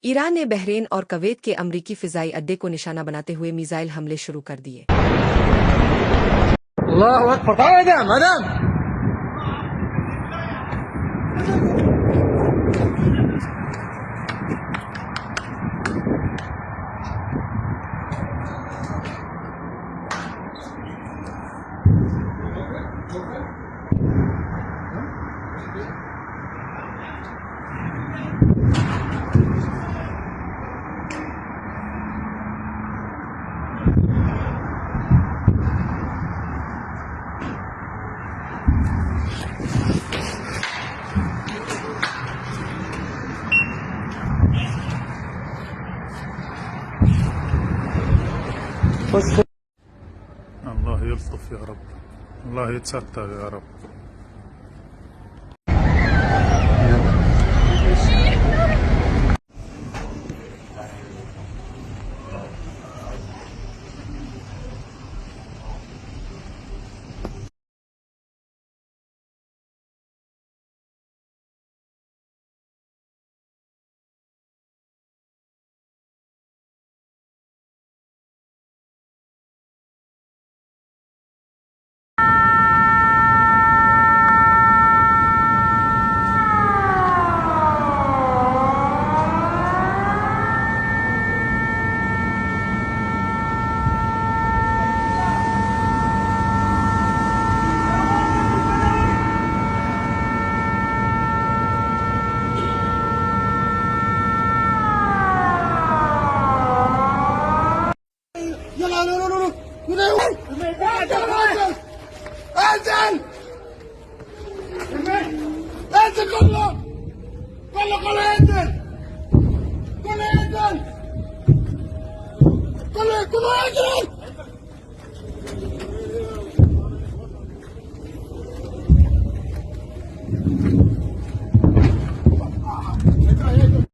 ईरान ने बहरीन और कवैत के अमरीकी फ़िज़ाई अड्डे को निशाना बनाते हुए मिसाइल हमले शुरू कर दिए। अल्लाहु अकबर। मदम الله يلطف يا رب، الله يتستر يا رب. انزل انزل كله ينزل كله ينزل كله ينزل